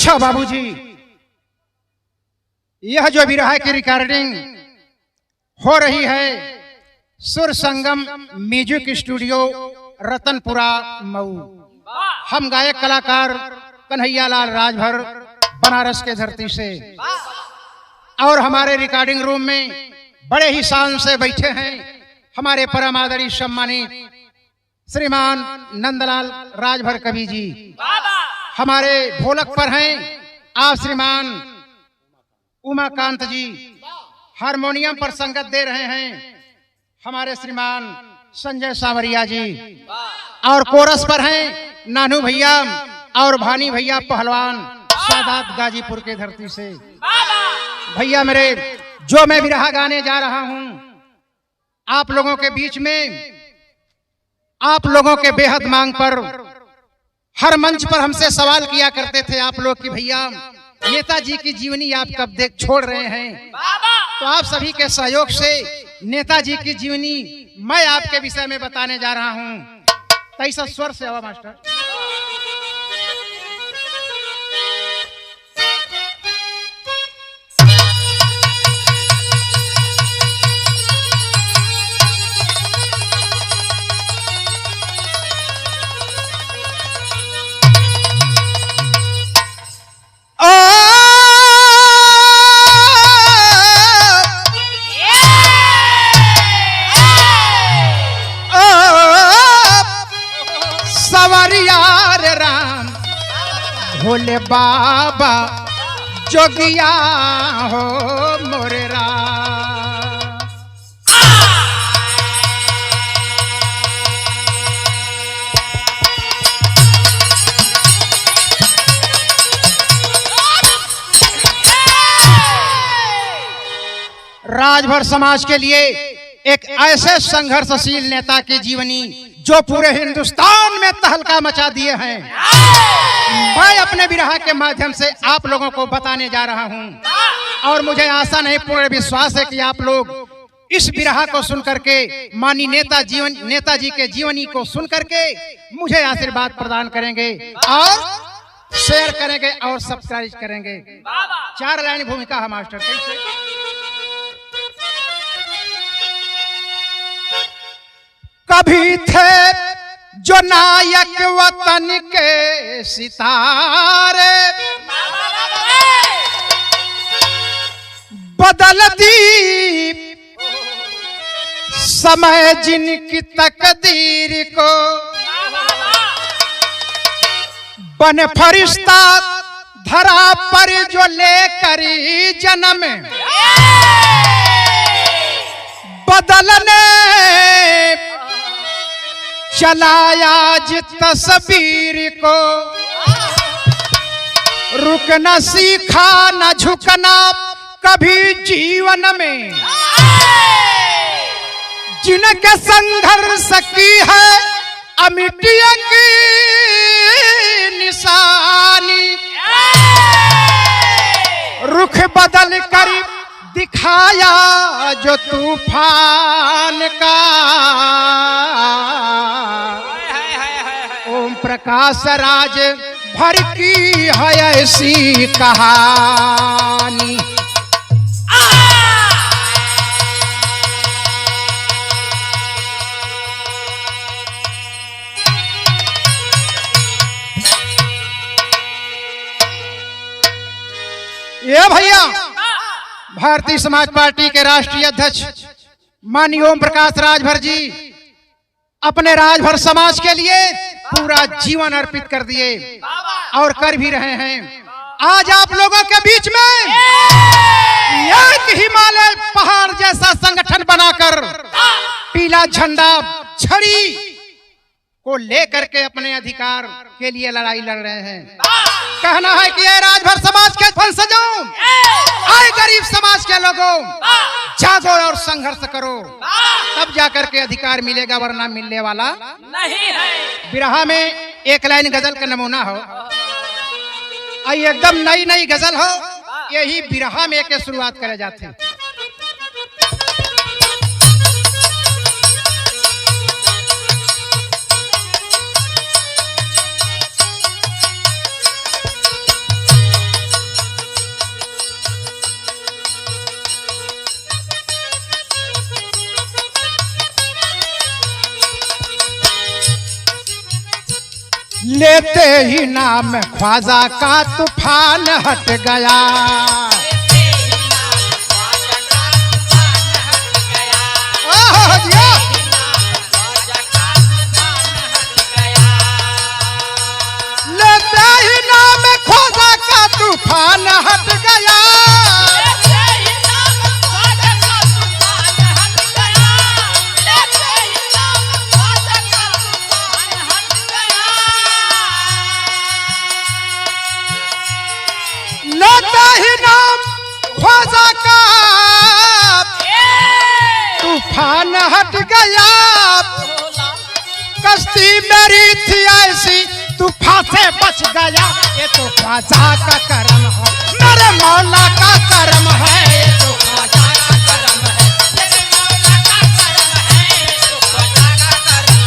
अच्छा बाबूजी, यह जो विरह की रिकॉर्डिंग हो रही है सुर संगम म्यूजिक स्टूडियो रतनपुरा मऊ। हम गायक कलाकार कन्हैयालाल राजभर बनारस के धरती से, और हमारे रिकॉर्डिंग रूम में बड़े ही शान से बैठे हैं हमारे परम आदरणीय सम्मानित श्रीमान नंदलाल राजभर कवि जी। हमारे ढोलक पर हैं आप श्रीमान उमाकांत जी। हारमोनियम पर संगत दे रहे हैं हमारे श्रीमान संजय सावरिया जी, और कोरस पर हैं नानू भैया और भानी भैया पहलवान सादात गाजीपुर के धरती से। भैया मेरे, जो मैं विरह गाने जा रहा हूं आप लोगों के बीच में, आप लोगों के बेहद मांग पर हर मंच पर हमसे सवाल किया करते थे आप लोग कि भैया नेताजी की जीवनी आप कब देख छोड़ रहे हैं। तो आप सभी के सहयोग से नेताजी की जीवनी मैं आपके विषय में बताने जा रहा हूं। तैसा स्वर से आवा मास्टर। भोले बाबा जोगिया हो मोरेरा। राजभर समाज के लिए एक ऐसे संघर्षशील नेता की जीवनी जो पूरे हिंदुस्तान में तहलका मचा दिए हैं, मैं अपने विरह के माध्यम से आप लोगों को बताने जा रहा हूं। और मुझे आशा नहीं, पूर्ण विश्वास है कि आप लोग इस विरह को सुन करके, माननीय नेताजी के जीवनी को सुन करके मुझे आशीर्वाद प्रदान करेंगे और शेयर करेंगे और सब्सक्राइब करेंगे। 4 लाइन भूमिका है मास्टर। कैसे? कभी थे जो नायक वतन के सितारे, बदल दी समय जिनकी तकदीर को, बन फरिश्ता धरा पर जो लेकर जन्म, बदलने चलाया जिस तस्वीर को, रुकना सीखा न झुकना कभी जीवन में, जिनके संघर्ष की है अमिटिया की निशानी, रुख बदल कर दिखाया जो तूफान का, ओम प्रकाश राज भर की है ऐसी कहानी। ये भैया भारतीय समाज पार्टी के राष्ट्रीय अध्यक्ष माननीय ओम प्रकाश राजभर जी अपने राजभर समाज के लिए पूरा जीवन अर्पित कर दिए और कर भी रहे हैं। आज आप लोगों के बीच में एक हिमालय पहाड़ जैसा संगठन बनाकर पीला झंडा छड़ी को लेकर के अपने अधिकार के लिए लड़ाई लड़ रहे हैं। कहना है कि ये राजभर समाज के वंशजों, आए गरीब समाज के लोगों, जागो और संघर्ष करो, तब जाकर के अधिकार मिलेगा, वरना मिलने वाला नहीं है। विरह में एक लाइन गजल का नमूना हो, एकदम नई नई गजल हो, यही विरह में के शुरुआत करे जाते हैं। लेते ही नाम ख्वाजा का तूफान हट गया। लेते ही नाम ख्वाजा का तूफान हट गया। लेते ही नाम ख्वाजा का तूफान हट गया। कश्ती मेरी थी ऐसी तूफान से बच गया। ये तो ख्वाजा का करम है, मेरे मौला का करम है। ये तो ख्वाजा का करम है, मेरे मौला का करम है। ये तो ख्वाजा का करम है,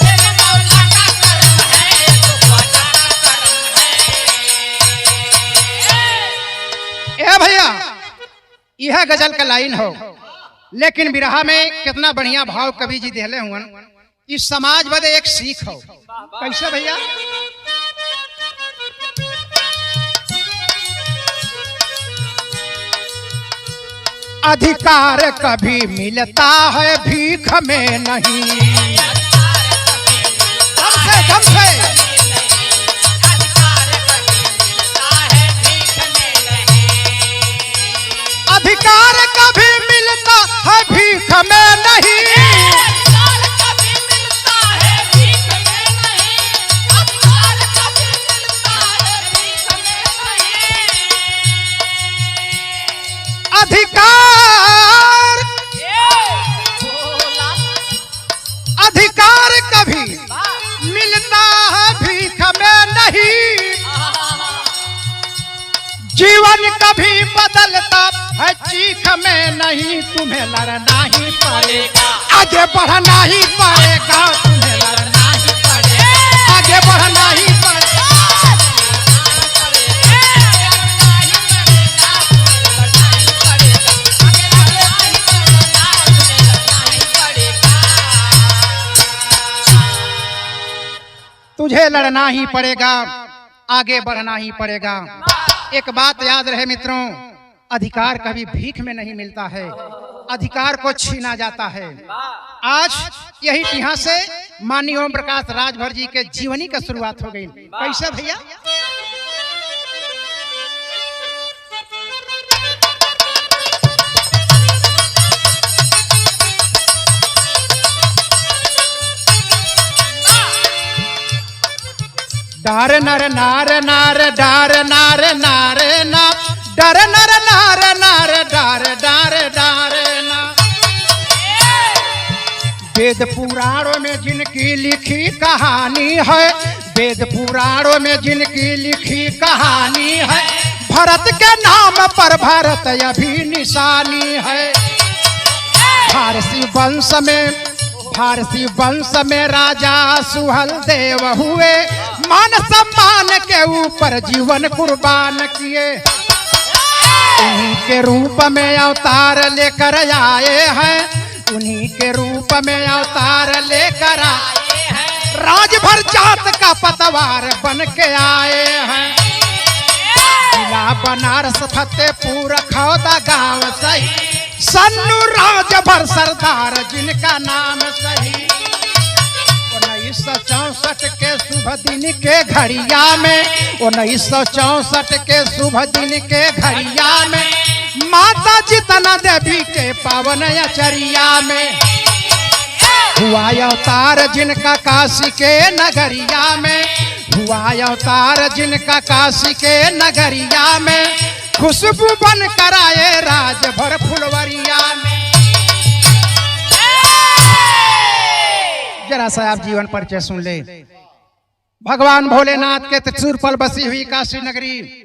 मेरे मौला का करम है। ये तो ख्वाजा का करम है। ए भैया, यह गजल का लाइन हो, लेकिन बिरहा में कितना बढ़िया भाव कवि जी देले हुआ। इस समाज बदे एक सीख हो। कैसे भैया? अधिकार कभी मिलता है भीख में नहीं। दम से अधिकार कभी मिलता है भीख में नहीं। अधिकार कभी मिलता है भीख में नहीं। जीवन कभी बदलता है चीख में नहीं। तुम्हें लड़ना ही पड़ेगा, आगे बढ़ना ही पड़ेगा। तुम्हें लड़ना ही पड़ेगा, आगे बढ़ना ही पड़ेगा। तुझे लड़ना ही पड़ेगा, आगे बढ़ना ही पड़ेगा। एक बात याद रहे मित्रों, अधिकार कभी भीख में नहीं मिलता है, अधिकार को छीना जाता है। आज यही यहाँ से माननीय ओम प्रकाश राजभर जी के जीवनी का शुरुआत हो गई। कैसे भैया? डार नर नार नार डार नार नार ना डर नर नार नार डार डार डार ना। वेद पुराणों में जिनकी लिखी कहानी है, वेद पुराणों में जिनकी लिखी कहानी है, भरत के नाम पर भारत अभी निशानी है। फारसी वंश में राजा सुहल देव हुए, मान सम्मान के ऊपर जीवन कुर्बान किए। उन्हीं के रूप में अवतार लेकर आए हैं, उन्हीं के रूप में अवतार लेकर आए हैं। राजभर जात का पतवार बन के आए हैं। जिला बनारस फतेहपुर खौदा गांव सही, सन्नू राजभर सरदार जिनका नाम सही। 1964 के शुभ दिन के घड़िया में, 1964 के शुभ दिन के घड़िया में, माता जितना देवी के पावन अचरिया में हुआ अवतार जिनका काशी के नगरिया में, हुआ अवतार जिनका काशी के नगरिया में, खुशबू बन कर आए राजभर फुलवरिया में। जरा सा आप जीवन परिचय सुन ले। भगवान भोलेनाथ के त्रिशूल पर बसी हुई काशी नगरी,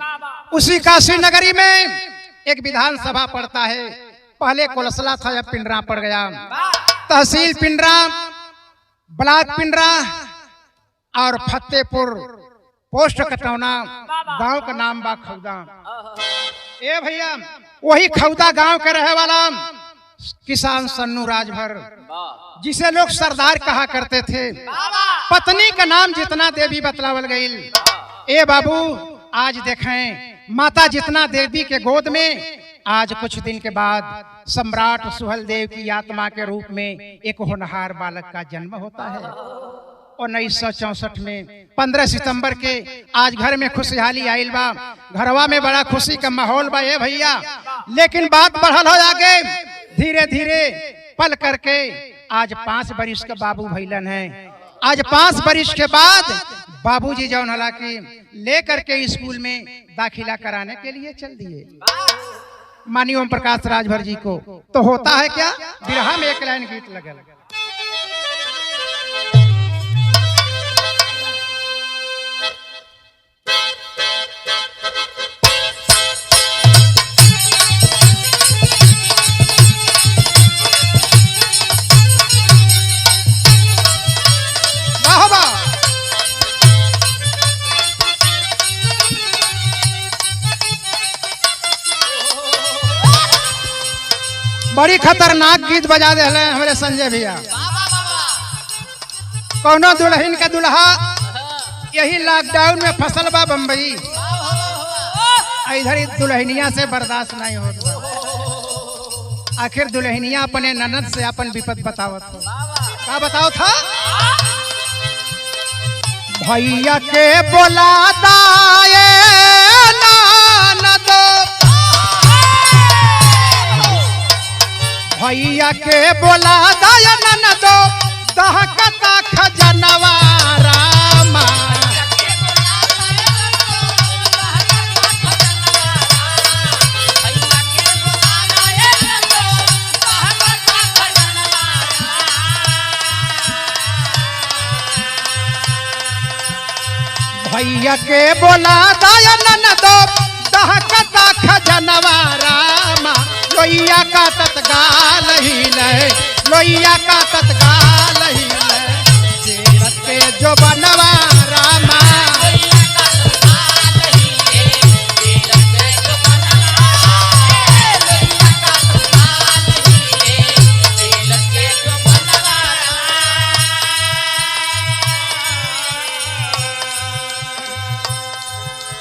उसी काशी नगरी में एक विधानसभा पड़ता है। पहले कोलसला था, अब पिंडरा पड़ गया। तहसील पिंडरा, ब्लॉक पिंडरा और फतेहपुर पोस्ट कटौना, गांव का नाम बा खौदा। ए भैया, वही खौदा गांव के रहे वाला किसान सन्नू राजभर, जिसे लोग सरदार कहा करते थे। पत्नी का नाम जितना देवी बतलावल गई। ए बाबू, आज देखें माता जितना देवी के गोद में, आज कुछ दिन के बाद सम्राट सुहल देव की आत्मा के रूप में एक होनहार बालक का जन्म होता है। 1964 में 15 सितंबर के आज घर में खुशहाली आइल बा, घरवा में बड़ा खुशी का माहौल बा ये भैया। लेकिन बात बढ़ल हो आगे, धीरे धीरे पल करके आज 5 बरिस का बाबू भैलन है। आज 5 बरिस के बाद बाबूजी जौन हला के लेकर के स्कूल में दाखिला कराने के लिए चल दिए माननीय ओम प्रकाश राजभर जी को। तो होता है क्या, बिरहा में एक लाइन गीत लगल। बड़ी खतरनाक गीत बजा दे हमारे संजय भैया। कौनो दुल्हन का दुल्हा यही लॉकडाउन में फसल बा बम्बई, इधर दुल्हनिया से बर्दाश्त नहीं होता। आखिर दुल्हनिया अपने ननद से अपन विपद बतावत हो। क्या बताओ था? भैया के बोला दाए ननद, भैया के बोला दाया ननदो, दहकता खजनवा रामा। भैया के बोला दाया ननदो, दहकता खजनवा रामा। लोहिया का तत्काल ही लय, लोहिया का तत्काल ही लय, जेलत के जो बनवा रामा।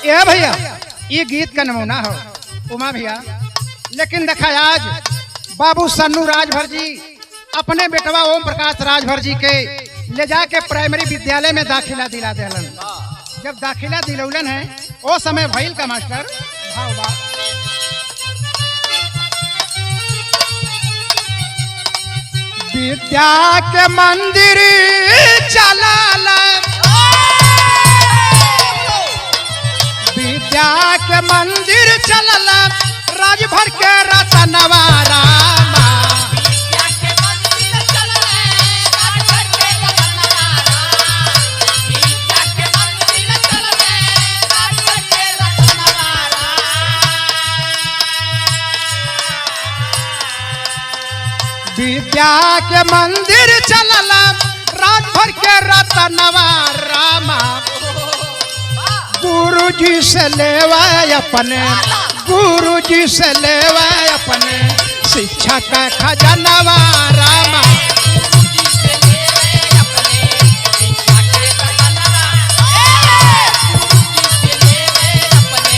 ये भैया ये गीत का नमूना हो उमा भैया। लेकिन देखा आज बाबू सन्नू राजभर जी अपने बेटवा ओम प्रकाश राजभर जी के ले जाके प्राइमरी विद्यालय में दाखिला दिला देलन। जब दाखिला दिलौलन है वो समय भइल का मास्टर भाव बा। विद्या के मंदिर चलाला, विद्या के मंदिर चलला, राजभर के रतनवा रामा। विद्या के मंदिर चलला, राजभर के रतनवा रामा। विद्या के मंदिर चलला, राजभर के रतनवा रामा। विद्या के मंदिर चलला, राजभर के रतनवा रामा। गुरुजी से लेवा अपने, गुरुजी से लेवा अपने, शिक्षा का खजानवा रामा। गुरुजी से लेवा अपने, शिक्षा के खजानवा, गुरुजी से लेवा अपने,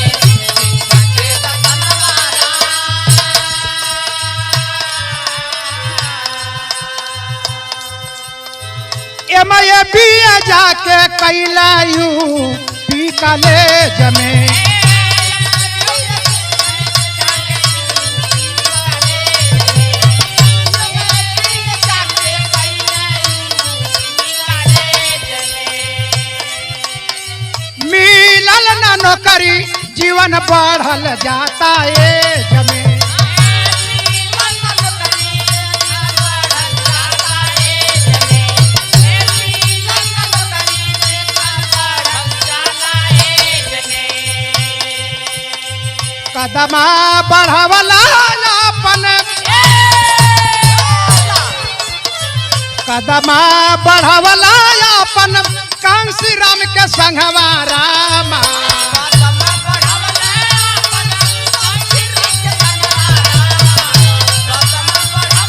शिक्षा के खजानवा रामा। एमए बिया जाके कैलायू कॉलेज में, मिलल न नौकरी जीवन बढ़ल जाता एज में। कदमा बढ़वला अपन, कदमा बढ़वला अपन, कांसी राम के संघवा रामा। कदमा बढ़वला अपन, कांसी राम के संघवा रामा। कदमा बढ़वला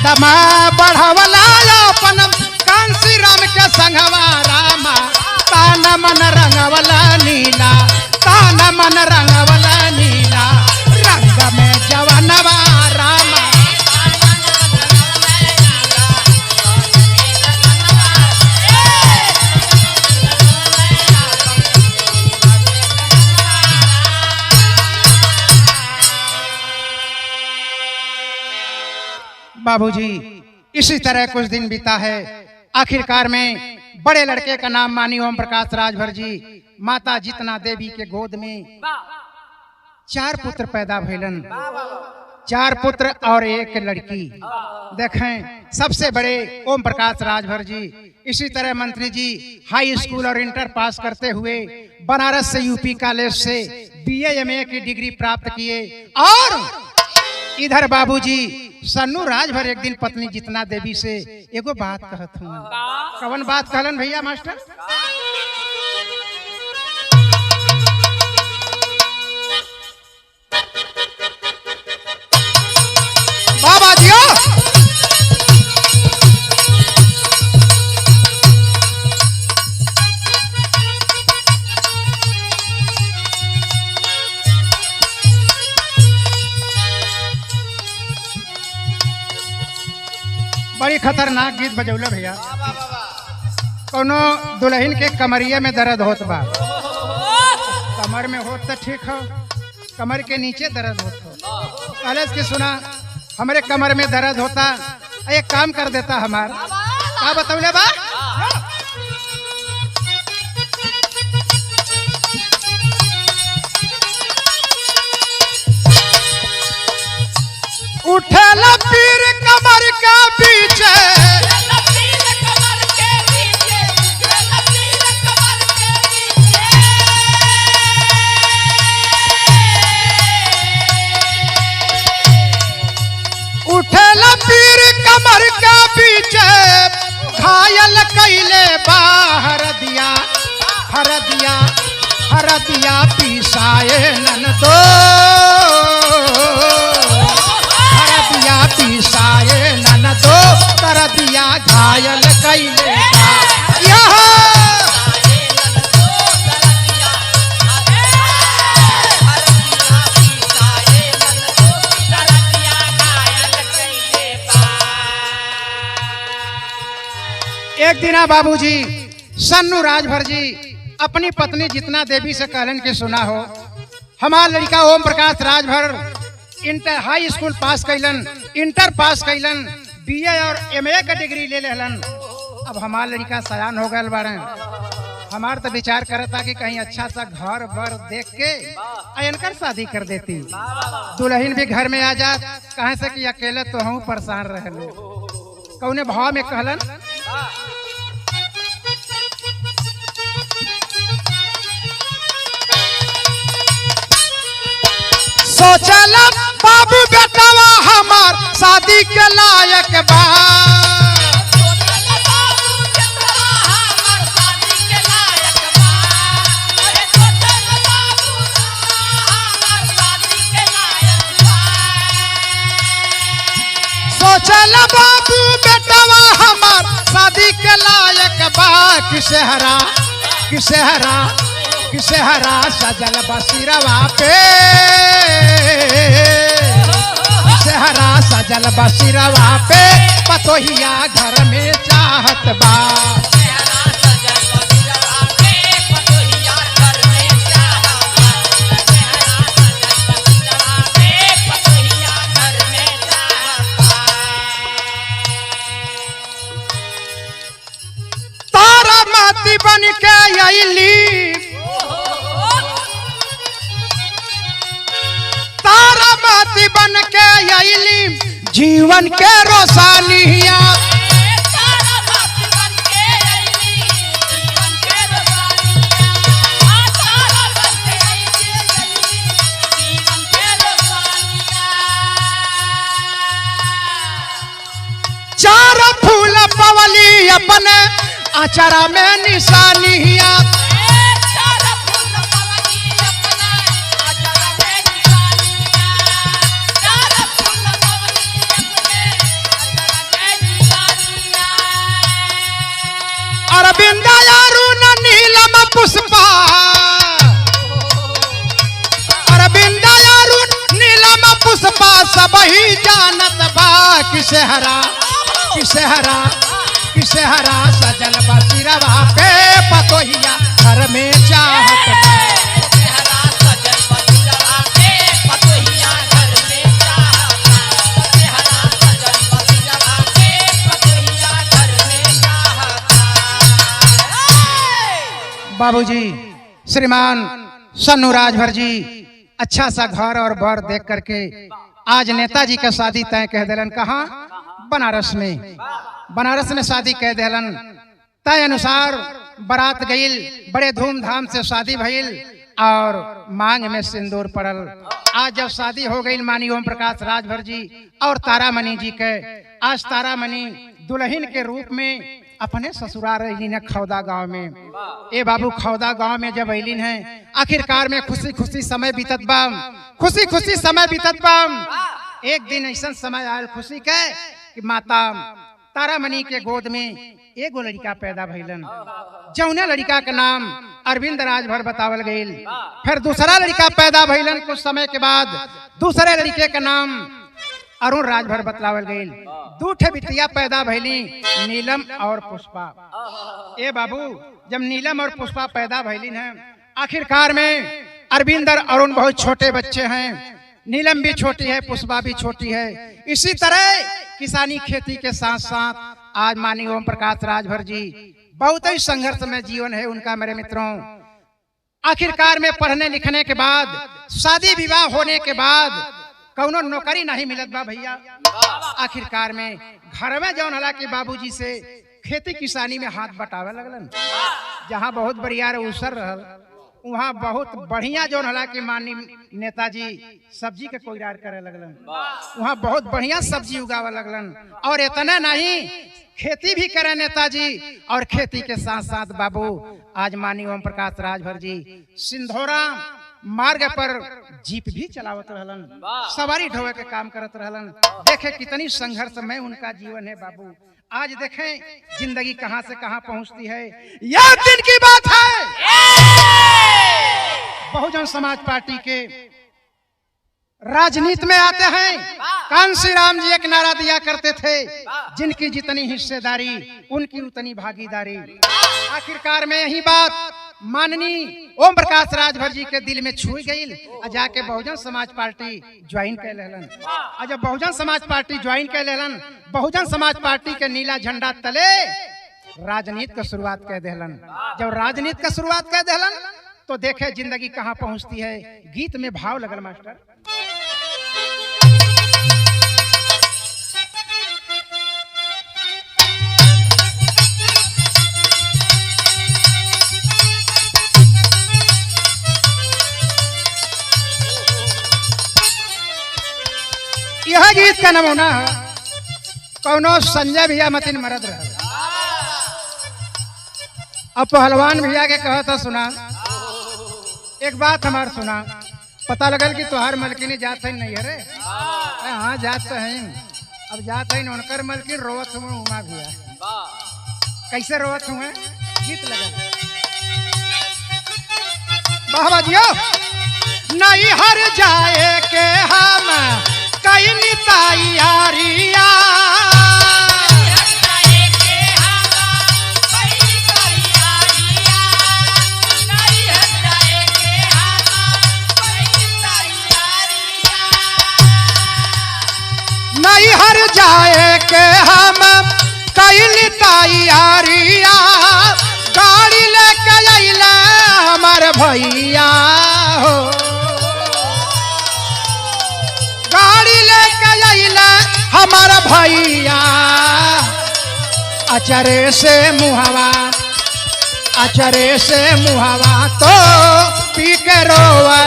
कदम बढ़वला अपन कांसी राम के संगवा रामा तान मन रंगवला नीला तान मन रंगवला नीला रंग में जवनवा रामा। बाबूजी इसी तरह कुछ दिन बीता है। आखिरकार में बड़े लड़के का नाम मानी ओम प्रकाश राजभर जी माता जितना देवी के गोद में 4 पुत्र पैदा भइलन, 4 पुत्र और 1 लड़की। देखें सबसे बड़े ओम प्रकाश राजभर जी। इसी तरह मंत्री जी हाई स्कूल और इंटर पास करते हुए बनारस से यूपी कॉलेज से BA MA की डिग्री प्राप्त किए। और इधर बाबूजी सन्नू राजभर एक दिन पत्नी जितना देवी से एगो बात कहत हूँ। कवन बात कहलन भैया मास्टर? बाबा जियो बड़ी खतरनाक गीत बजौला भैया। कोनो दुल्हन के कमरिया में दर्द होत बा, कमर में होत तो ठीक हो, कमर के नीचे दर्द होत हो। पहले के सुना हमारे कमर में दर्द होता, एक काम कर देता हमार का बतौले बा। उठला पीर कमर का पीछे उठला पीर कमर का पीछे घायल कैले बाहर दिया हर दिया हर दिया पिसाए ननदो पिसाए ननदो कर दिया घायल कैले एक दिना बाबूजी सन्नू राजभर जी अपनी पत्नी जितना देवी से कहलन के सुना हो हमार लड़का ओम प्रकाश राजभर इंटर हाई स्कूल पास कैलन, इंटर पास कैलन, BA और MA का डिग्री ले लेलन। अब हमार लड़का सयान हो गए बारे हमार तो विचार करता कि कहीं अच्छा सा घर बर देख के इनकर शादी कर देती, दुल्हन भी घर में आ जात, कहे से कि अकेले तो हूँ परेशान रहलू। कौने भाव में कहलन सोचल बाबू बेटवा हमार शादी के लायक बा। सोचल बाबू बेटवा हमार शादी के लायक बा। किसे हरा किसे हरा किसे हरा सजल बसिरवा पे किसे हरा सजल बसिरवा पे पतोहिया घर में चाहत बा। तारा माती बन के आईली तारा माती बन के आईली जीवन के रोशनिया। चार फूल पवली अपने आचरा में निशानिया। अब ही जानत बा किसे हरा सजल बसिरवा पे पतोहिया घर में चाहत बा। बाबूजी श्रीमान सन्नू राजभर जी अच्छा सा घर और बर देख करके आज नेताजी का शादी तय कह दिलन। कहाँ? बनारस में। बनारस में शादी कह दिलन। तय अनुसार बारात गईल, बड़े धूमधाम से शादी भइल और मांग में सिंदूर पड़ल। आज जब शादी हो गई मानी ओम प्रकाश राजभर जी और तारामणि जी के, आज तारामणि दुल्हन के रूप में अपने ससुराल रही खौदा गांव में। ए बाबू खौदा गांव में जब अलिन है आखिरकार में खुशी खुशी समय बीतत बाम, खुशी खुशी समय बीतत बाम। एक दिन ऐसा समय आयल खुशी के कि माता तारामणि के गोद में एगो लड़का पैदा भइलन। जौने लड़का का नाम अरविंद राजभर बतावल गईल। फिर दूसरा लड़का पैदा भइलन। कुछ समय के बाद दूसरे लड़के का नाम अरुण राजभर बतलावल गईल। दू ठे बिटिया पैदा भइली, नीलम और पुष्पा। ए बाबू जब नीलम और पुष्पा पैदा भइलीन हैं, आखिरकार में अरविंद और अरुण बहुत छोटे बच्चे हैं। नीलम भी छोटी है, पुष्पा भी छोटी है। इसी तरह किसानी खेती के साथ साथ आज मानी ओम प्रकाश राजभर जी बहुत ही संघर्ष में जीवन है उनका। मेरे मित्रों आखिरकार में पढ़ने लिखने के बाद, शादी विवाह होने के बाद कौनो नौकरी नहीं मिलत बा भैया। आखिरकार में घर में जौन हला के बाबूजी से खेती किसानी में हाथ बटावे लगलन। जहाँ बहुत बढ़िया अवसर रहल वहाँ बहुत बढ़िया जौन हला के मानी नेताजी सब्जी के कोइरार करे लगलन। वहाँ बहुत बढ़िया सब्जी उगावे लगलन। और इतना नहीं खेती भी करे नेताजी, और खेती के साथ साथ बाबू आज मानी ओम प्रकाश राजभर जी सिंधोरा मार्ग पर जीप भी चलावत रहलन, सवारी ढोवे के काम करत रहलन। देखे कितनी संघर्ष में उनका जीवन है बाबू। आज देखें जिंदगी कहां से कहां पहुंचती है। यह दिन की बात है। बहुजन समाज पार्टी के राजनीति में आते हैं। कांसी राम जी एक नारा दिया करते थे, जिनकी जितनी हिस्सेदारी उनकी उतनी भागीदारी। आखिरकार में यही बात माननीय ओम प्रकाश राजभर जी के दिल में छू गई। जाके बहुजन समाज पार्टी ज्वाइन कर लेलन। जब बहुजन समाज पार्टी ज्वाइन कर लेलन, बहुजन समाज पार्टी के नीला झंडा तले राजनीति का शुरुआत कर देलन। जब राजनीति का शुरुआत कर देलन तो देखे जिंदगी कहाँ पहुंचती है। गीत में भाव लगल मास्टर। यह गीत का नमूना है कौनो संजय भैया मतिन मरद रहे। अब पहलवान भैया के कहा था सुना, एक बात हमार सुना। पता लगल कि तुहार मलकिनी जात है नहीं है रे। हाँ जात तो है। अब जात है उनकर मलकिन रोवत हुए उमा भैया। कैसे रोवत हुए? गीत लगल बाबा जियो। नहीं हर जाए के हम कई तैयारिया, नहीं हर जाए के हम कई तैयारिया। गाड़ी लेके अइले हमारे भैया हो, गाड़ी लेके अइले हमारा भैया। अचरे से मुहावा, अचरे से मुहावा तो पी के रोवे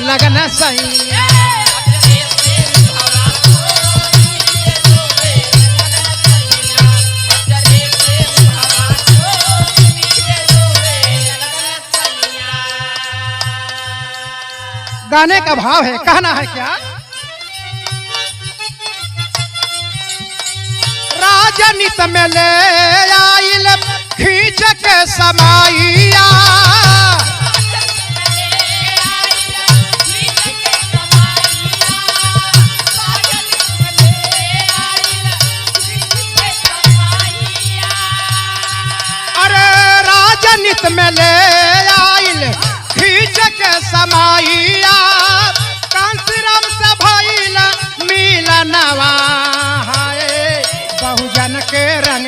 लगन सैया। गाने का भाव है, कहना है क्या? राजनीति में ले आइल खींच के समाइया। गोद में ले आइल खींच के समाइया कांसी राम से भइल मिलनवा हाय बहुजन के रंग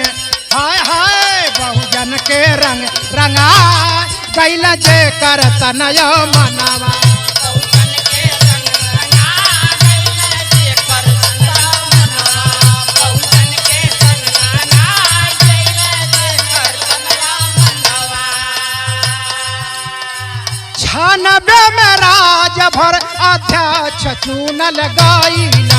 हाय हाय बहुजन के रंग रंगा गइल जे कर तनय मनवा छानबे में राज भर अध्यक्ष चुनल गइल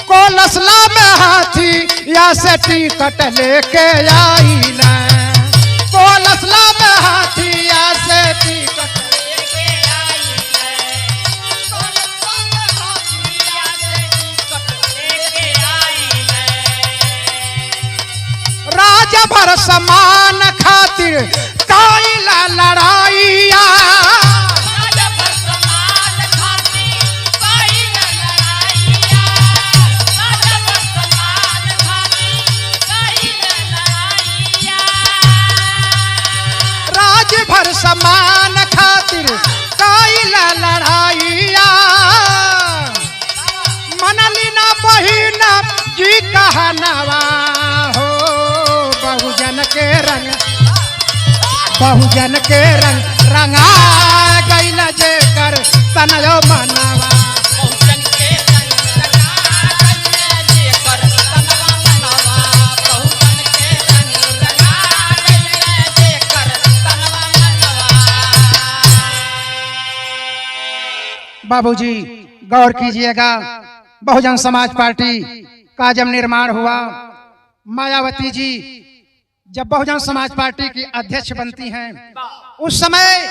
कोलसला में हाथी या से टिकट लेके आइल कोलसला में हाथी या से टिकट भर समान खातिर काइला लड़ाइया राज भर समान खातिर काइला लड़ाइया मनली ना बहिना जी कहनवा हो बहुजन के रंग रंगा गइल जे कर तनयो मनवा बहुजन के रंग रंगा गइल जे कर तनवा मनवा बहुजन के रंग रंगा गइल जे कर तनवा मनवा। बाबूजी गौर कीजिएगा, बहुजन समाज पार्टी का जब निर्माण हुआ, मायावती जी जब बहुजन समाज पार्टी की अध्यक्ष बनती हैं, उस समय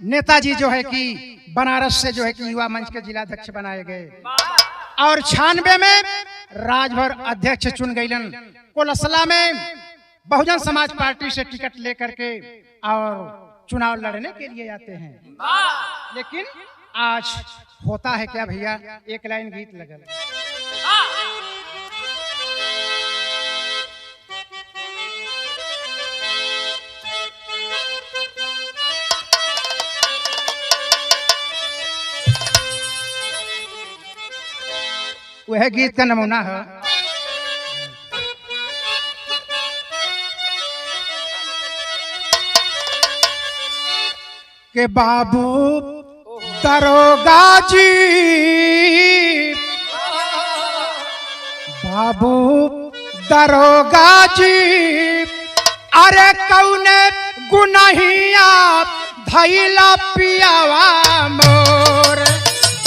नेताजी जो है कि बनारस से जो है कि युवा मंच के जिलाध्यक्ष बनाए गए और 96 में राजभर अध्यक्ष चुन गईलन। कोलसला में बहुजन समाज पार्टी से टिकट लेकर के और चुनाव लड़ने के लिए आते हैं। लेकिन आज होता है क्या भैया, एक लाइन गीत लगल वह गीत का नमूना है। के बाबू दरोगा जी, बाबू दरोगा जी, अरे कौने गुनहिया धैला पियावा मोर,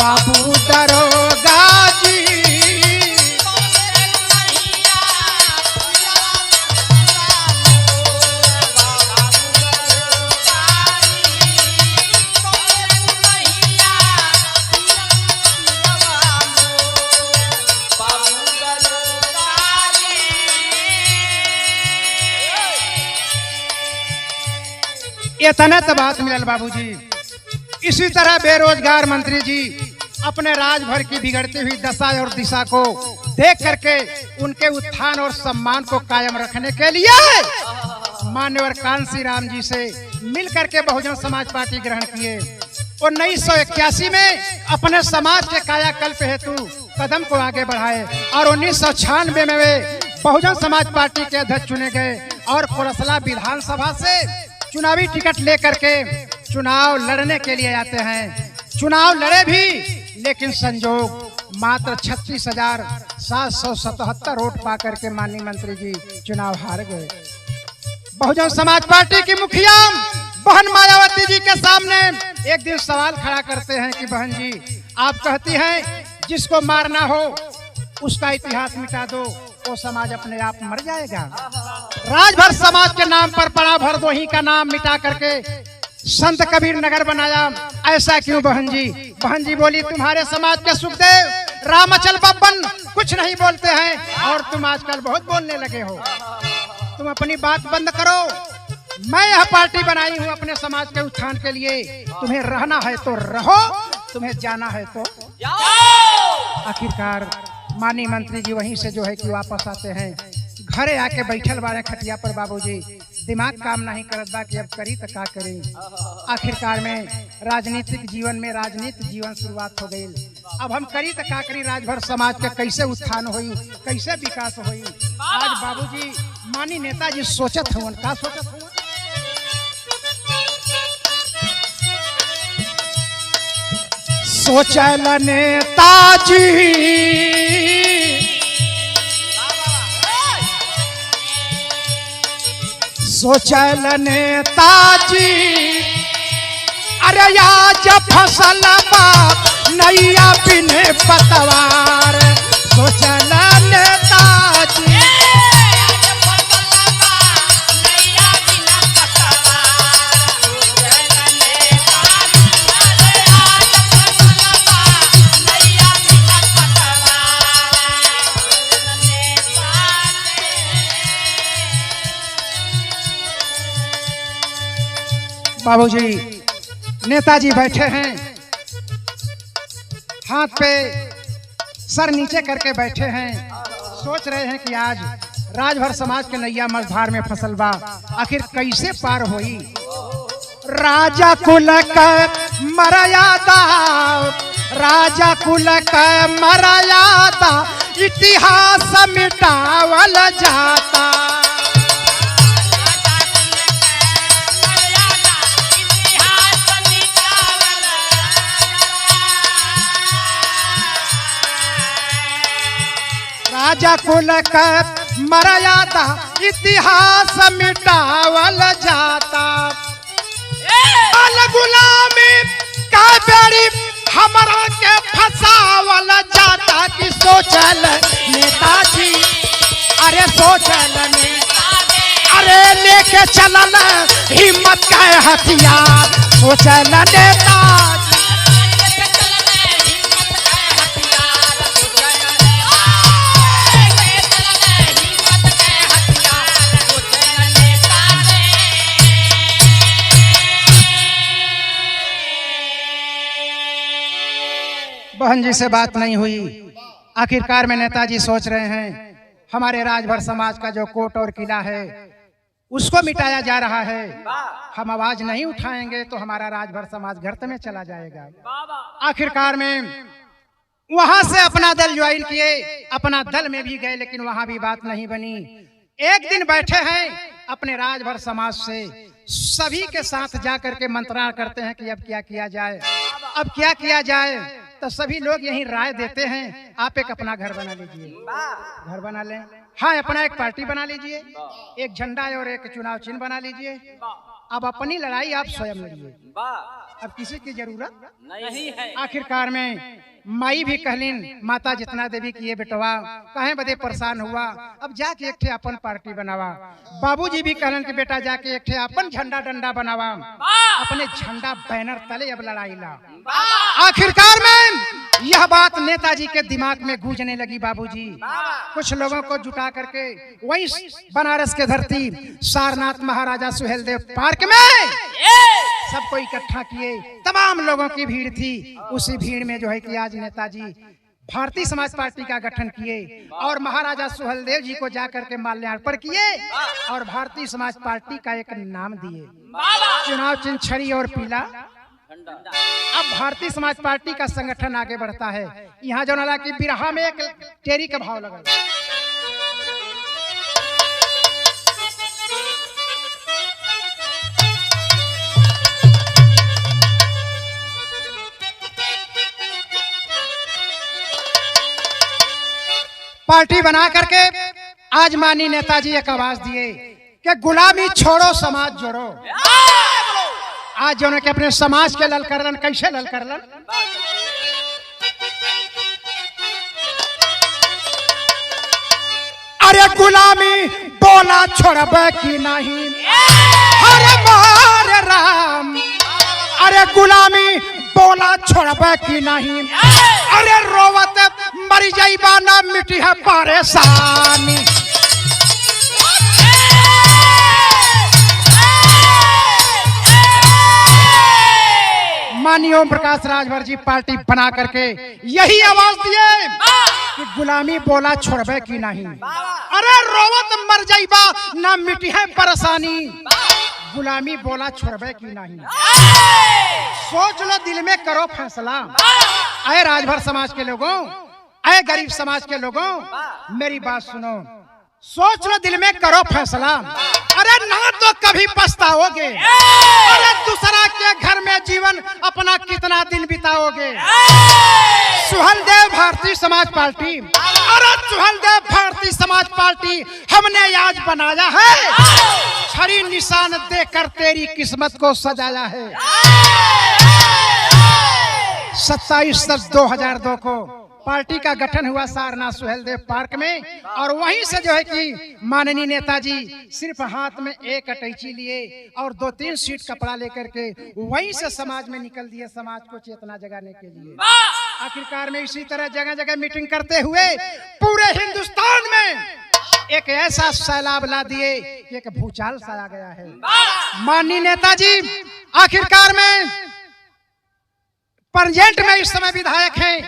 बाबू दरोगा जी इतना तो बात मिलल बाबूजी। इसी तरह बेरोजगार मंत्री जी अपने राजभर की बिगड़ती हुई दशा और दिशा को देख करके उनके उत्थान और सम्मान को कायम रखने के लिए मान्यवर कांसी राम जी से मिल करके बहुजन समाज पार्टी ग्रहण किए। 1981 में अपने समाज के कायाकल्प हेतु कदम को आगे बढ़ाए और 1996 में वे बहुजन समाज पार्टी के अध्यक्ष चुने गए और कोलसला विधानसभा से चुनावी टिकट लेकर के चुनाव लड़ने के लिए आते हैं। चुनाव लड़े भी, लेकिन संजोग मात्र 36,777 वोट पा करके माननीय मंत्री जी चुनाव हार गए। बहुजन समाज पार्टी की मुखिया बहन मायावती जी के सामने एक दिन सवाल खड़ा करते हैं कि बहन जी, आप कहती हैं जिसको मारना हो उसका इतिहास मिटा दो, वो समाज अपने आप मर जाएगा। राजभर समाज के नाम पर पड़ा भरदोही का नाम मिटा करके संत कबीर नगर बनाया, ऐसा क्यों बहन जी? बहन जी बोली, तुम्हारे समाज के सुखदेव रामचल बब्बन कुछ नहीं बोलते हैं और तुम आजकल बहुत बोलने लगे हो, तुम अपनी बात बंद करो। मैं यह पार्टी बनाई हूँ अपने समाज के उत्थान के लिए। तुम्हें रहना है तो रहो, तुम्हें जाना है तो आखिरकार माननीय मंत्री जी वहीं से जो है कि वापस आते हैं। घरे आके बैठल बारे खटिया पर बाबूजी, दिमाग काम नहीं करत बा कि अब करी तो का करी। आखिरकार में राजनीतिक जीवन में राजनीतिक जीवन शुरुआत हो गई। अब हम करी तो का करी, राजभर समाज के कैसे उत्थान होई, कैसे विकास होई। आज बाबूजी माननीय नेताजी सोचत हुवन, का सोचत हुवन? सोचल नेताजी सोचल नेताजी, अरे आज फसल बाप नैया बिने पतवार। सोचल नेताजी, बाबूजी नेताजी बैठे हैं, हाथ पे सर नीचे करके बैठे हैं, सोच रहे हैं कि आज राजभर समाज के नैया मझधार में फसल बा, आखिर कैसे पार होई। राजा कुल का मर्यादा, राजा कुल का मर्यादा इतिहास मिटावल जाता। राजा कुल का मर्यादा इतिहास मिटावल जाता। गुलामी का बेड़ी हमरा के फसावल जाता। कि सोचल नेताजी, अरे सोचल नेताजी, अरे लेके चलल हिम्मत का हथियार। सोचल नेताजी, बहन जी से बात नहीं हुई। आखिरकार में नेताजी सोच रहे हैं हमारे राजभर समाज का जो कोट और किला है उसको मिटाया जा रहा है। हम आवाज नहीं उठाएंगे तो हमारा राजभर समाज गर्त में चला जाएगा। आखिरकार में वहां से अपना दल ज्वाइन किए, अपना दल में भी गए, लेकिन वहां भी बात नहीं बनी। एक दिन बैठे हैं अपने राजभर समाज से सभी के साथ जाकर के मंत्रणा करते हैं कि अब क्या किया जाए, अब क्या किया जाए। तो सभी लोग यही राय देते हैं, आप एक अपना घर बना लीजिए, घर बना लें। हाँ, अपना एक पार्टी बना लीजिए, एक झंडा और एक चुनाव चिन्ह बना लीजिए। अब अपनी लड़ाई आप स्वयं लड़िए, अब किसी की जरूरत नहीं है। आखिरकार में माई भी कहलीन, माता जितना देवी की ये बेटवा कहे बदे परेशान हुआ, अब जाके एक ठे अपन पार्टी बनावा। बाबूजी भी कहलन कि बेटा जाके एक ठे अपन झंडा डंडा बनावा, अपने झंडा बैनर तले अब लड़ाई ला। आखिरकार में यह बात नेताजी के दिमाग में गूंजने लगी। बाबूजी कुछ लोगों को जुटा करके वही बनारस के धरती सारनाथ महाराजा सुहेलदेव पार्क में सबको इकट्ठा किए। तमाम लोगों की भीड़ थी। उसी भीड़ में जो है कि आज नेताजी भारतीय समाज पार्टी का गठन किए और महाराजा सुहेलदेव जी को जाकर के माल्यार्पण किए और भारतीय समाज पार्टी का एक नाम दिए, चुनाव चिन्ह छड़ी और पीला। अब भारतीय समाज पार्टी का संगठन आगे बढ़ता है। यहाँ जो नाला की बिरहा में एक टेरी का भाव लगा। पार्टी बना करके आज माननीय नेताजी एक आवाज दिए कि गुलामी छोड़ो समाज जोड़ो। आज जो के अपने समाज के लल करलन, कैसे लल करलन? अरे गुलामी बोला छोड़बे की नहीं, अरे मार राम, अरे गुलामी बोला छोड़बे की नहीं, अरे रोवत मरी जाइबा ना मिटी है परेशानी। माननीय ओम प्रकाश राजभर जी पार्टी बना करके यही आवाज दिए कि गुलामी बोला छोड़बे की नहीं। अरे रोवत मर जाइबा ना मिटी है परेशानी, गुलामी बोला छोड़बे की नहीं। सोच लो, दिल में करो फैसला। अरे राजभर समाज के लोगों, अरे गरीब समाज के लोगों, मेरी बात सुनो, सोच लो, दिल में करो फैसला। अरे ना तो कभी पछताओगे, अरे दूसरा के घर में जीवन अपना कितना दिन बिताओगे। सुहलदेव भारतीय समाज पार्टी, अरे सुहलदेव भारतीय समाज पार्टी हमने आज बनाया है, छड़ी निशान देकर तेरी किस्मत को सजाया है। 27/10/2002 को पार्टी का गठन हुआ सारनाथ सुहेलदेव पार्क में, और वहीं से जो है कि माननीय नेताजी सिर्फ हाथ में एक अटैची लिए और 2-3 सीट कपड़ा लेकर के वहीं से समाज में निकल दिए, समाज को चेतना जगाने के लिए। आखिरकार में इसी तरह जगह जगह मीटिंग करते हुए पूरे हिंदुस्तान में एक ऐसा सैलाब ला दिए कि एक भूचाल सा आ गया है। माननीय नेताजी आखिरकार में प्रेजेंट में इस समय विधायक हैं,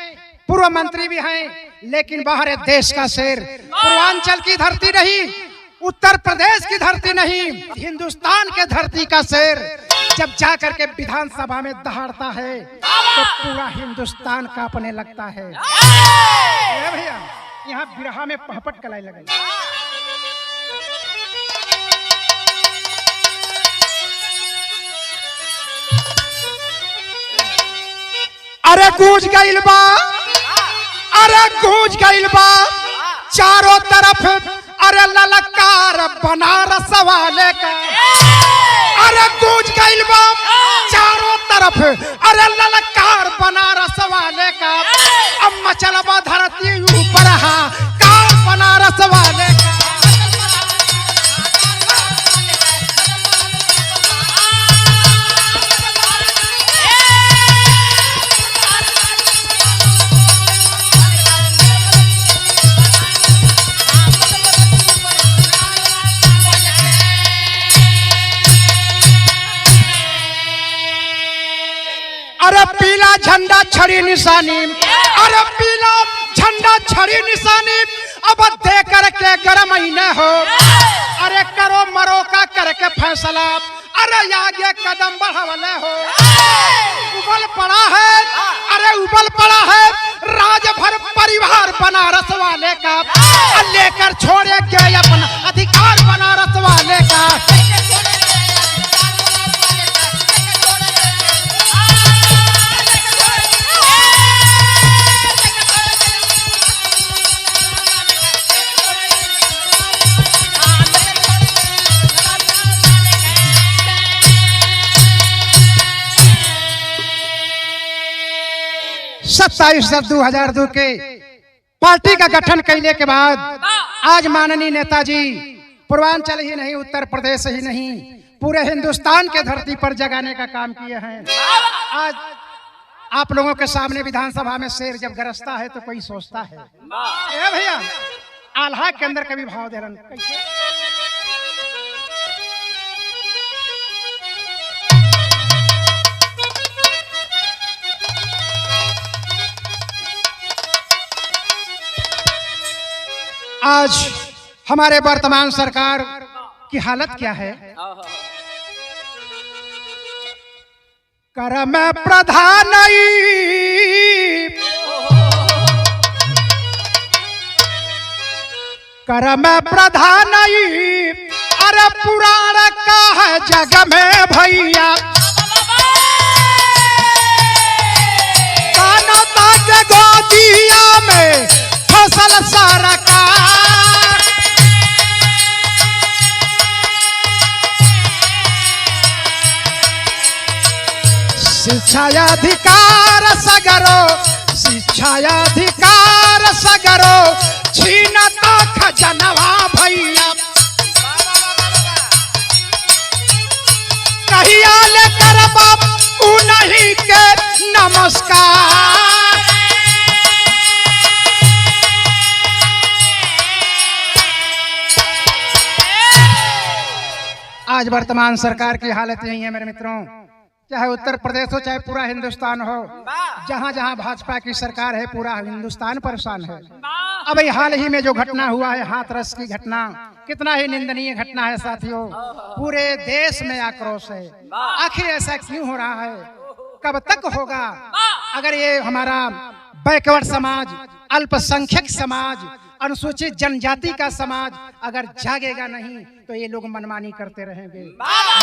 पूर्व मंत्री भी हैं, लेकिन बाहर देश का शेर, पूर्वांचल की धरती नहीं, उत्तर प्रदेश की धरती नहीं, हिंदुस्तान के धरती का शेर जब जाकर के विधानसभा में दहाड़ता है तो पूरा हिंदुस्तान कांपने लगता है। भैया यहाँ बिरहा में पहपट कलाई लगी। अरे गूंज गइल बा, अरे गूंज गइल बा चारों तरफ, अरे ललकार बनारस वाले का। अरे गूंज गइल बा चारों तरफ, अरे ललकार बनारस वाले का। अब मचलबा धरती ऊपर हाहाकार बनारस वाले का। अरे पीला झंडा छड़ी निशानी, अरे पीला झंडा छड़ी निशानी, अब दे करके गरम महीने हो। अरे करो मरो का करके फैसला, अरे आगे कदम बढ़ावले हो। उबल पड़ा है, अरे उबल पड़ा है राजभर परिवार बनारस वाले का, लेकर छोड़े गए अपना अधिकार बनारस वाले का। सत्ताईस 2002 के पार्टी का गठन करने के बाद आज माननीय नेताजी पूर्वांचल ही नहीं, उत्तर प्रदेश ही नहीं, पूरे हिंदुस्तान के धरती पर जगाने का काम किए हैं। आज आप लोगों के सामने विधानसभा में शेर जब गरजता है तो कोई सोचता है, ए भैया आल्हा के अंदर कभी भाव दे रहा कैसे। आज हमारे वर्तमान सरकार की हालत क्या है। कर में प्रधान, कर में प्रधान, अरे पुराण का है जग में भैया। काना ताक गोदिया में फसल सारा का। शिक्षाधिकार सगरो, शिक्षाधिकार सगरो, छीनता खजनवा भैया। कहिया ले कर बाप उन्हीं के नमस्कार। आज वर्तमान सरकार की हालत यही है मेरे मित्रों। चाहे उत्तर प्रदेश हो चाहे पूरा हिंदुस्तान हो, जहाँ जहाँ भाजपा की सरकार है पूरा हिंदुस्तान परेशान है। अब हाल ही में जो घटना हुआ है हाथरस की घटना, कितना ही निंदनीय घटना है साथियों। पूरे देश में आक्रोश है। आखिर ऐसा क्यों हो रहा है, कब तक होगा? अगर ये हमारा बैकवर्ड समाज, अल्पसंख्यक समाज, अनुसूचित जनजाति का समाज अगर जागेगा नहीं तो ये लोग मनमानी करते रहेंगे।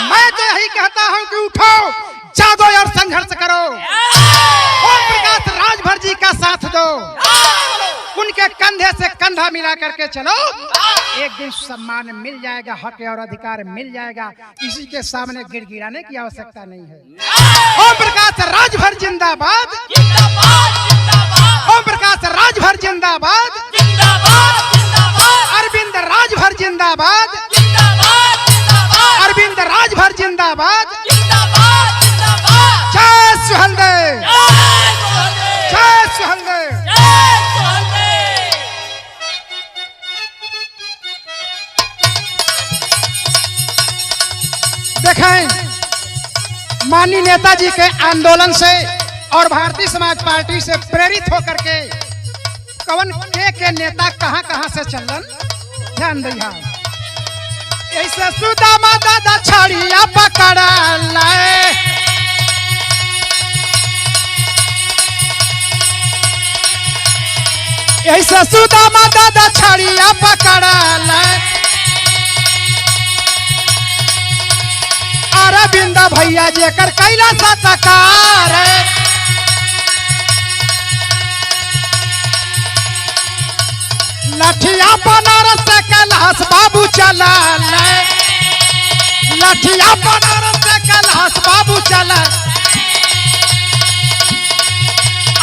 मैं तो यही कहता हूँ कि उठो, जागो और संघर्ष करो। ओम प्रकाश राजभर जी का साथ दो, उनके कंधे से कंधा मिला करके चलो। एक दिन सम्मान मिल जाएगा, हक और अधिकार मिल जाएगा। किसी के सामने गिड़गिड़ाने की आवश्यकता नहीं है। ओम प्रकाश राजभर जिंदाबाद, ओम प्रकाश राजभर जिंदाबाद, अरविंद राजभर जिंदाबाद, अरविंद राजभर जिंदाबाद। जय सुहलदेव, जय सुहलदेव। देखें, माननीय नेताजी के आंदोलन से और भारतीय समाज पार्टी से प्रेरित होकर के कवन के नेता कहां कहां से चलन, ध्यान दिया। ऐसे सुदामा दादा छड़िया पकड़ा लाए, ऐसे सुदामा दादा छड़िया पकड़ा लाए। अरविंद भैया जेकर कैला सत्कार है, लठिया बनारस से कैलाश बाबू चला, लठिया बनारस से कैलाश बाबू चला।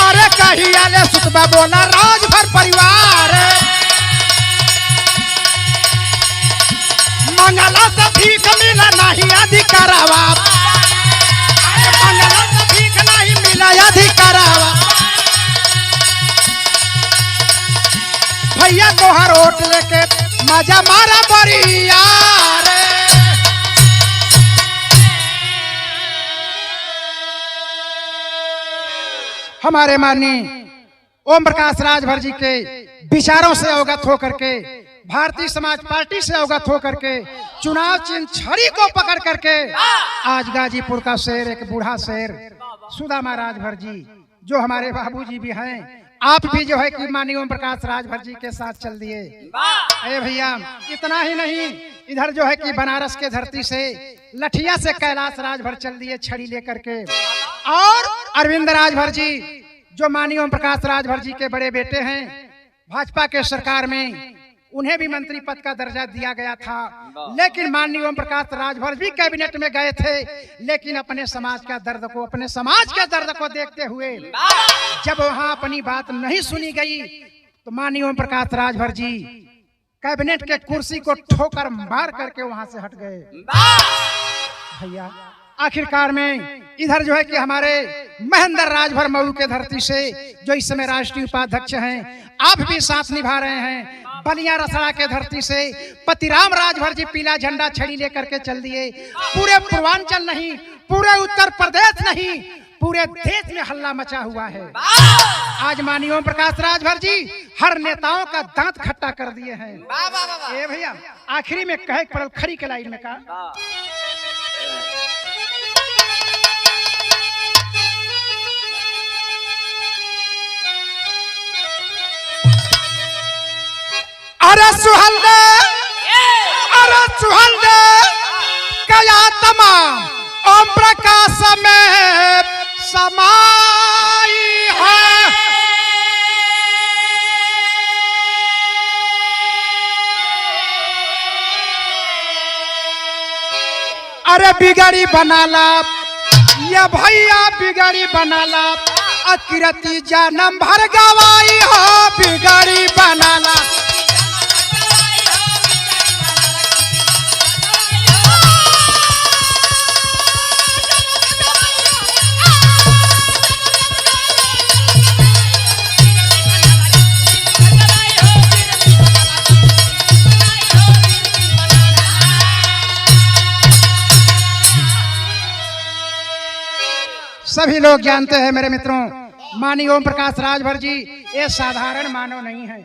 अरे कहिया ले सुतबा बोला राजभर परिवार, मंगला से भीख मिला नहीं अधिकारवा, मंगला से भीख नहीं मिला अधिकारवा। भैया को हर ओट लेके मजा मारा बरिया रे। हमारे माननीय ओम प्रकाश राजभर जी के विचारों से अवगत होकर के, भारतीय समाज पार्टी से अवगत होकर के, चुनाव चिन्ह छड़ी को पकड़ करके आज गाजीपुर का शेर, एक बूढ़ा शेर सुदामा राजभर जी, जो हमारे बाबूजी भी हैं, आप भी जो है कि माननीय ओम प्रकाश राजभर जी के साथ चल दिए। अरे भैया, इतना ही नहीं, इधर जो है कि बनारस के धरती से लठिया से कैलाश राजभर चल दिए छड़ी लेकर के। और अरविंद राजभर जी जो माननीय ओम प्रकाश राजभर जी के बड़े बेटे हैं, भाजपा के सरकार में उन्हें भी मंत्री पद का दर्जा दिया गया था। लेकिन माननीय ओम प्रकाश राजभर भी कैबिनेट में गए थे, लेकिन अपने समाज का दर्द को, अपने समाज के दर्द को देखते हुए जब वहां अपनी बात नहीं सुनी गई तो माननीय ओम प्रकाश राजभर जी कैबिनेट के कुर्सी को ठोकर मार करके वहां से हट गए। भैया, आखिरकार में इधर जो है कि हमारे महेंद्र राजभर मऊ के धरती से, जो इस समय राष्ट्रीय उपाध्यक्ष हैं, आप भी साथ निभा रहे हैं। बलिया रसड़ा के धरती से पतिराम राजभर जी पीला झंडा छड़ी लेकर के चल दिए। पूरे पूर्वांचल नहीं, पूरे उत्तर प्रदेश नहीं, पूरे देश में हल्ला मचा हुआ है। आज माननीय ओम प्रकाश राजभर जी हर नेताओं का दांत खट्टा कर दिए हैं। ए भैया, आखिरी में कहे पड़ल खड़ी के लाइन में कहा, अरे सुहलदेव, अरे सुहलदेव कया तमाम ओम प्रकाश में समाई है। अरे बिगड़ी बनाला ये भैया, बिगड़ी बनाला, अकिरती जन्म भर गवाई हो, बिगड़ी बनाला। सभी लोग जानते हैं मेरे मित्रों, माननीय ओम प्रकाश राजभर जी ये साधारण मानव नहीं है,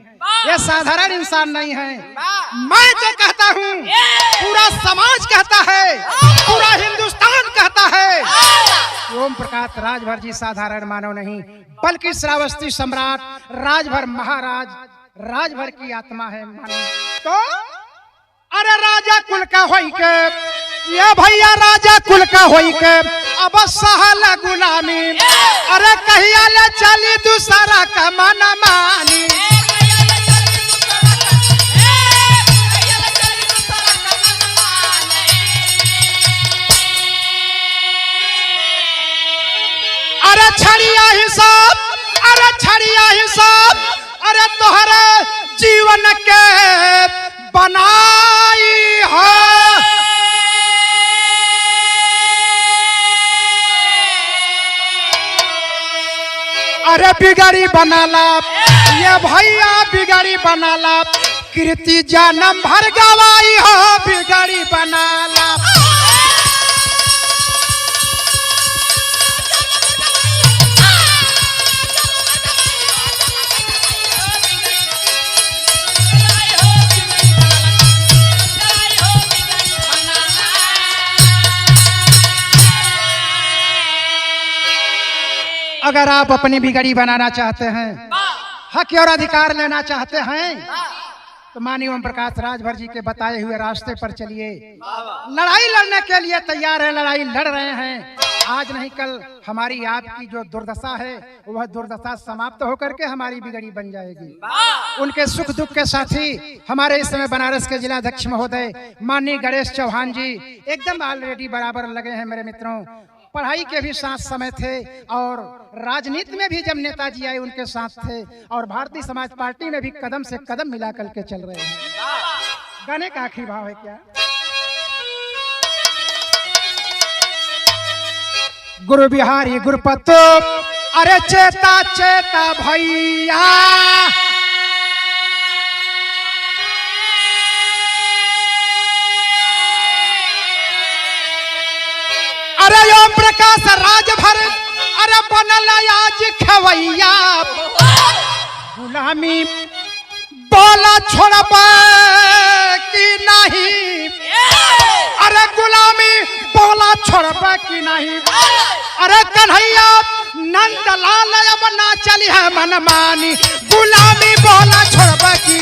ये साधारण इंसान नहीं है। मैं तो कहता हूँ, पूरा समाज कहता है, पूरा हिंदुस्तान कहता है, ओम प्रकाश राजभर जी साधारण मानव नहीं, बल्कि श्रावस्ती सम्राट राजभर महाराज राजभर की आत्मा है। तो अरे राजा कुल का होई के, ये भैया राजा कुल का होई के अब सहल गुलामी, अरे कहिया ले चली दूसरा का मन मानी। अरे छड़िया हिसाब, अरे छड़िया हिसाब, अरे तोहरे जीवन के बनाई है। अरे बिगड़ी बनाला, ये भैया बिगड़ी बनाला, कीर्ति जन्म भर गवाई हो बिगड़ी बनाला। अगर आप अपनी बिगड़ी बनाना चाहते हैं, हक और अधिकार लेना चाहते हैं, तो माननीय ओम प्रकाश राजभर जी के बताए हुए रास्ते पर चलिए। लड़ाई लड़ने के लिए तैयार है, लड़ाई लड़ रहे हैं। आज नहीं कल हमारी आपकी जो दुर्दशा है वह दुर्दशा समाप्त होकर के हमारी बिगड़ी बन जाएगी। उनके सुख दुख के साथी हमारे इस समय बनारस के जिलाध्यक्ष महोदय माननीय गणेश चौहान जी एकदम ऑलरेडी बराबर लगे हैं मेरे मित्रों। पढ़ाई के भी साथ समय थे और राजनीति में भी जब नेताजी आए उनके साथ थे, और भारतीय समाज पार्टी में भी कदम से कदम मिला करके चल रहे हैं। गाने का आखिरी भाव है क्या? गुरु बिहारी गुरुपतो, अरे चेता चेता भैया, अरे ओम प्रकाश राजभर, अरे बनल आज खवैया, गुलामी बोला छोड़बा कि नहीं, अरे गुलामी बोला छोड़बा कि नहीं। अरे कन्हैया नंदलाल अब ना चली है मनमानी, गुलामी बोला छोड़बा की